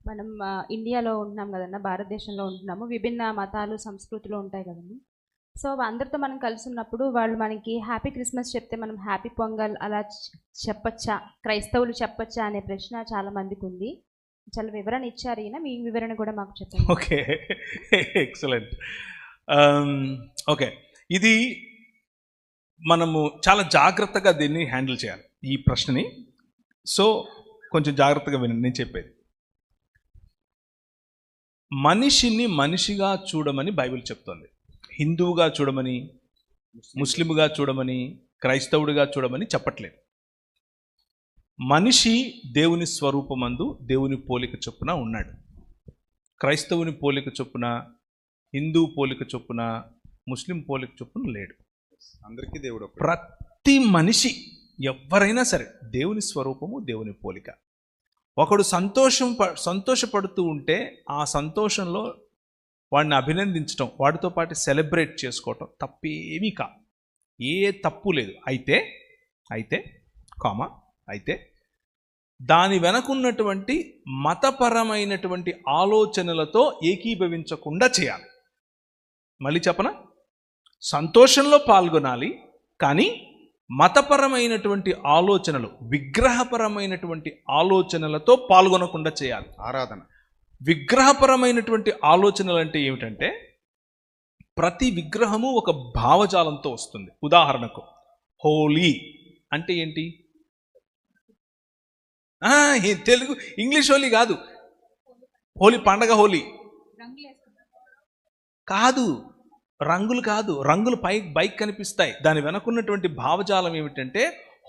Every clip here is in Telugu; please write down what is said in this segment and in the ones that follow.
మనం ఇండియాలో ఉంటున్నాం కదన్నా, భారతదేశంలో ఉంటున్నాము. విభిన్న మతాలు, సంస్కృతులు ఉంటాయి కదండి. సో అందరితో మనం కలిసి ఉన్నప్పుడు వాళ్ళు మనకి హ్యాపీ క్రిస్మస్ చెప్తే మనం హ్యాపీ పొంగల్ అలా చెప్పచ్చా, క్రైస్తవులు చెప్పచ్చా అనే ప్రశ్న చాలా మందికి ఉంది. చాలా వివరణ ఇచ్చారు ఈయన, మీ వివరణ కూడా మాకు చెప్పండి. Okay, excellent. ఓకే, ఇది మనము చాలా జాగ్రత్తగా దీన్ని హ్యాండిల్ చేయాలి, ఈ ప్రశ్నని. సో కొంచెం జాగ్రత్తగా వినండి నేను చెప్పేది. మనిషిని మనిషిగా చూడమని బైబిల్ చెప్తోంది. హిందువుగా చూడమని, ముస్లింగా చూడమని, క్రైస్తవుడిగా చూడమని చెప్పట్లేదు. మనిషి దేవుని స్వరూపమందు దేవుని పోలిక చొప్పున ఉన్నాడు. క్రైస్తవుని పోలిక చొప్పున, హిందూ పోలిక చొప్పున, ముస్లిం పోలిక చొప్పున లేడు. అందరికీ దేవుడు. ప్రతి మనిషి ఎవరైనా సరే దేవుని స్వరూపము, దేవుని పోలిక. ఒకడు సంతోషపడుతూ ఉంటే ఆ సంతోషంలో వాడిని అభినందించడం, వాడితో పాటు సెలబ్రేట్ చేసుకోవటం తప్పేమీ కా, ఏ తప్పు లేదు. అయితే దాని వెనకున్నటువంటి మతపరమైనటువంటి ఆలోచనలతో ఏకీభవించకుండా చేయాలి. మళ్ళీ చెప్పనా, సంతోషంలో పాల్గొనాలి, కానీ మతపరమైనటువంటి ఆలోచనలు, విగ్రహపరమైనటువంటి ఆలోచనలతో పాల్గొనకుండా చేయాలి. ఆరాధన. విగ్రహపరమైనటువంటి ఆలోచనలు అంటే ఏమిటంటే, ప్రతి విగ్రహము ఒక భావజాలంతో వస్తుంది. ఉదాహరణకు హోలీ అంటే ఏంటి? తెలుగు ఇంగ్లీష్ హోలీ కాదు, హోలీ పండగ. హోలీ కాదు, రంగులు కాదు, రంగులు బైక్ కనిపిస్తాయి. దాని వెనకున్నటువంటి భావజాలం ఏమిటంటే,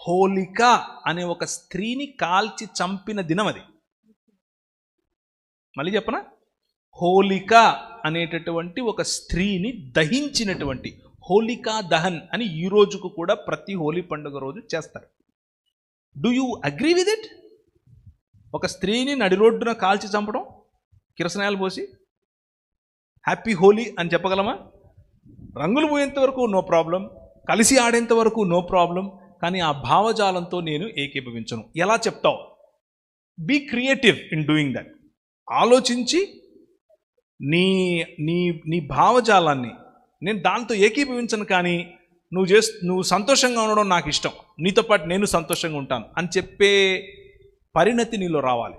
హోలిక అనే ఒక స్త్రీని కాల్చి చంపిన దినం అది. మళ్ళీ చెప్పనా, హోలిక అనేటటువంటి ఒక స్త్రీని దహించినటువంటి హోలికా దహన్ అని ఈ రోజుకు కూడా ప్రతి హోలీ పండుగ రోజు చేస్తారు. Do you agree with it? ఒక స్త్రీని నడి రోడ్డున కాల్చి చంపడం, కిరసనాయలు పోసి హ్యాపీ హోలీ అని చెప్పగలమా? రంగులు పోయేంత వరకు నో ప్రాబ్లం, కలిసి ఆడేంత వరకు నో ప్రాబ్లం, కానీ ఆ భావజాలంతో నేను ఏకీభవించను. ఎలా చెప్తావు? Be creative in doing that. ఆలోచించి నీ నీ నీ భావజాలాన్ని, నేను దాంతో ఏకీభవించను, కానీ నువ్వు సంతోషంగా ఉండడం నాకు ఇష్టం, నీతో పాటు నేను సంతోషంగా ఉంటాను అని చెప్పే పరిణతి నీలో రావాలి.